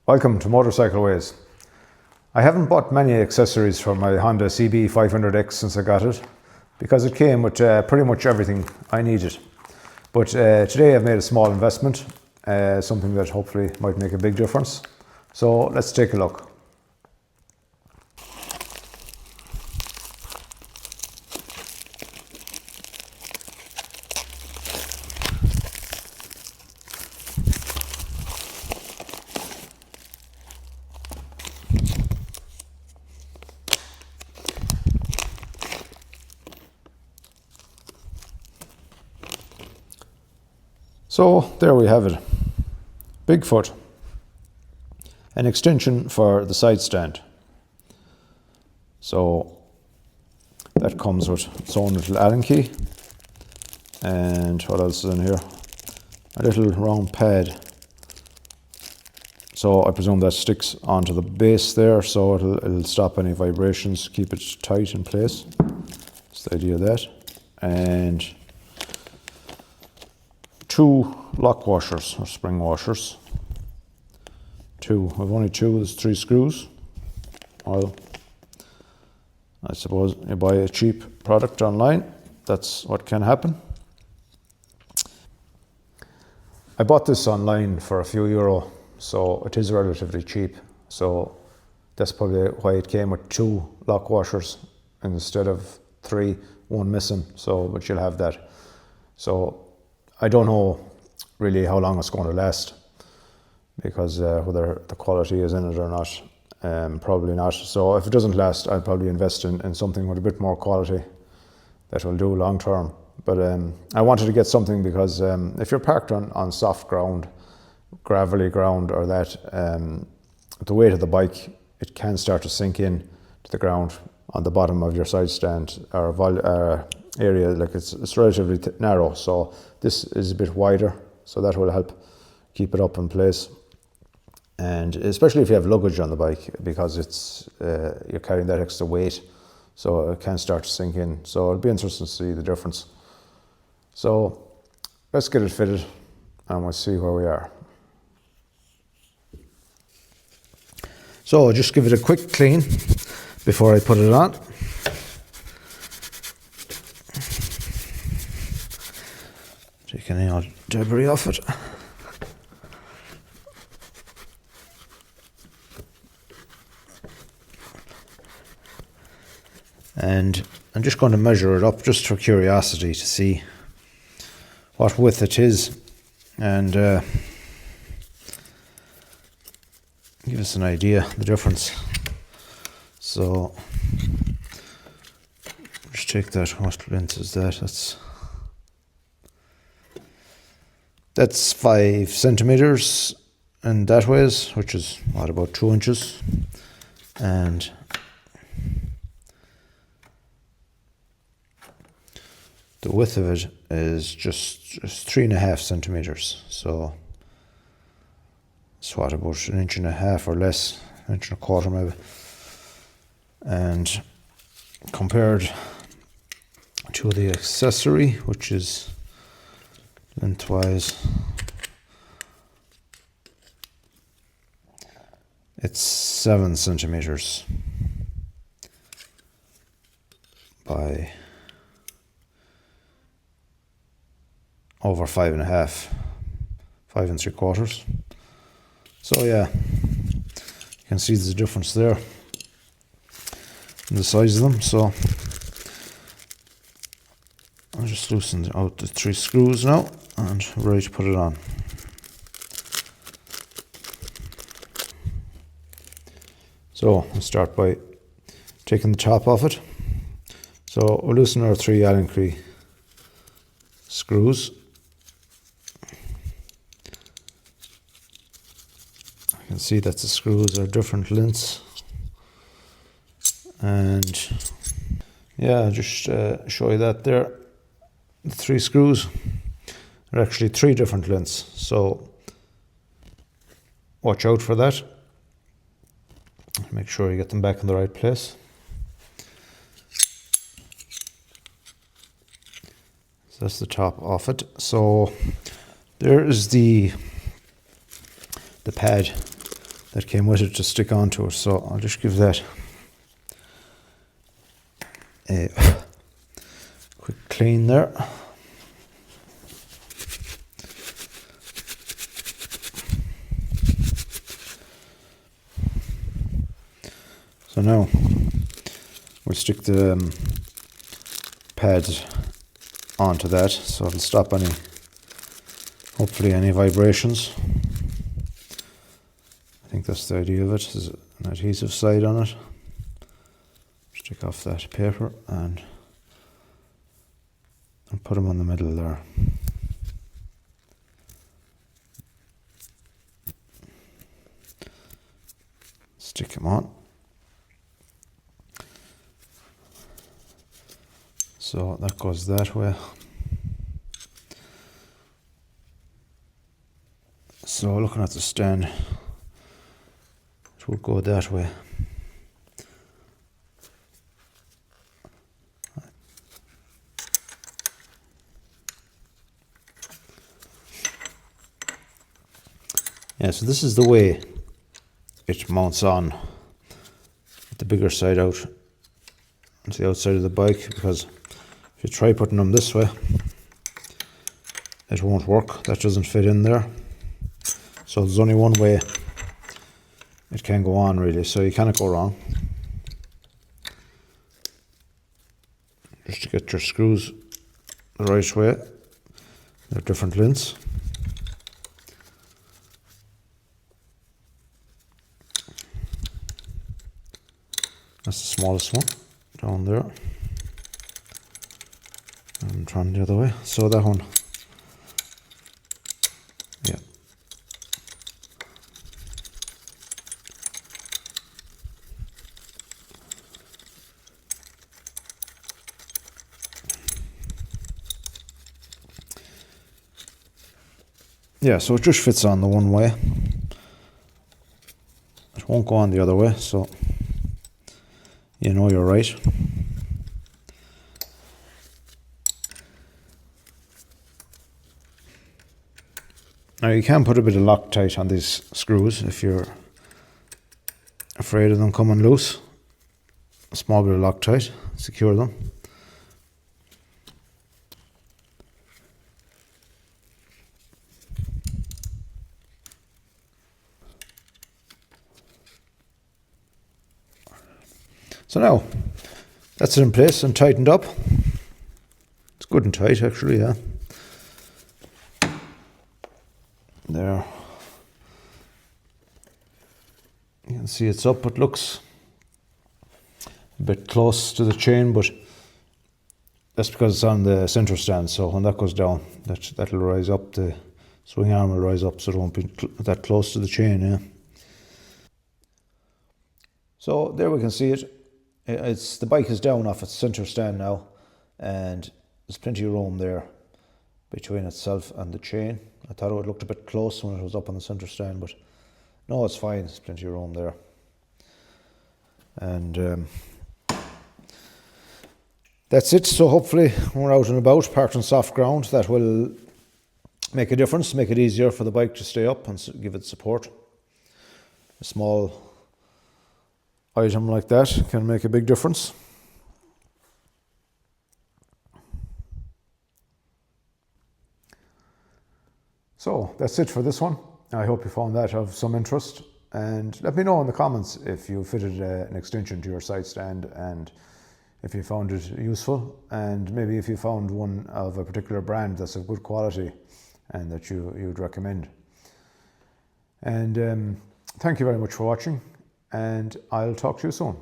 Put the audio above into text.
Welcome to Motorcycle Ways. I haven't bought many accessories for my Honda CB500x since I got it because it came with pretty much everything I needed. But today I've made a small investment, something that hopefully might make a big difference. So let's take a look. So there we have it. Bigfoot. An extension for the side stand. So that comes with its own little Allen key. And what else is in here? A little round pad. So I presume that sticks onto the base there, so it'll stop any vibrations, keep it tight in place. That's the idea of that. And two lock washers or spring washers. I've only two. There's 3 screws. Well, I suppose you buy a cheap product online, that's what can happen. I bought this online for a few euro, so it is relatively cheap. So that's probably why it came with 2 lock washers instead of 3, one missing. So, but you'll have that. So I don't know really how long it's going to last, because whether the quality is in it or not, probably not. So if it doesn't last, I'll probably invest in something with a bit more quality that will do long term. But I wanted to get something because if you're parked on soft ground, gravelly ground or that, the weight of the bike, it can start to sink in to the ground on the bottom of your side stand or area. Like it's relatively narrow, so this is a bit wider, so that will help keep it up in place. And especially if you have luggage on the bike, because it's you're carrying that extra weight, so it can start to sink in. So it'll be interesting to see the difference. So let's get it fitted and we'll see where we are. So I'll just give it a quick clean before I put it on. Take any old debris off it. And I'm just going to measure it up just for curiosity to see what width it is and give us an idea of the difference. So just take that. What length is that? That's 5 centimeters in that ways, which is what, about 2 inches, and the width of it is just 3.5 centimeters. So it's what, about 1.5 inches or less, 1.25 inches maybe. And compared to the accessory, which is lengthwise, it's 7 centimeters by over 5.5, 5 3/4. So yeah, you can see there's a difference there in the size of them. So I'll just loosen out the 3 screws now and ready to put it on. So I'll start by taking the top off it. So we'll loosen our 3 Allen key screws. You can see that the screws are different lengths. And yeah, I'll just show you that there. The 3 screws are actually 3 different lengths, so watch out for that. Make sure you get them back in the right place. So that's the top off it. So there is the pad that came with it to stick onto it. So I'll just give that a quick clean there. So now we'll stick the pads onto that, so it'll stop any, hopefully any vibrations. I think that's the idea of it. There's an adhesive side on it. Just take off that paper and put them on the middle there. Stick them on. So that goes that way. So looking at the stand, it will go that way. Yeah, so this is the way it mounts on, with the bigger side out onto the outside of the bike, because if you try putting them this way, it won't work. That doesn't fit in there. So there's only one way it can go on, really, so you cannot go wrong. Just to get your screws the right way. They're different lengths. That's the smallest one down there. I'm trying the other way. So that one, yeah. Yeah, so it just fits on the one way. It won't go on the other way, so you know you're right. Now you can put a bit of Loctite on these screws if you're afraid of them coming loose. A small bit of Loctite, secure them. So now, that's it in place and tightened up. It's good and tight actually, yeah. There. You can see it's up, it looks a bit close to the chain, but that's because it's on the center stand, so when that goes down, that'll rise up, the swing arm will rise up, so it won't be that close to the chain, yeah. So there we can see it. The bike is down off its center stand now, and there's plenty of room there between itself and the chain. I thought it looked a bit close when it was up on the center stand, but no, it's fine. There's plenty of room there. And that's it. So hopefully when we're out and about, parked on soft ground, that will make a difference, make it easier for the bike to stay up and give it support. A small item like that can make a big difference. So that's it for this one. I hope you found that of some interest, and let me know in the comments if you fitted an extension to your side stand and if you found it useful, and maybe if you found one of a particular brand that's of good quality and that you'd recommend. And thank you very much for watching, and I'll talk to you soon.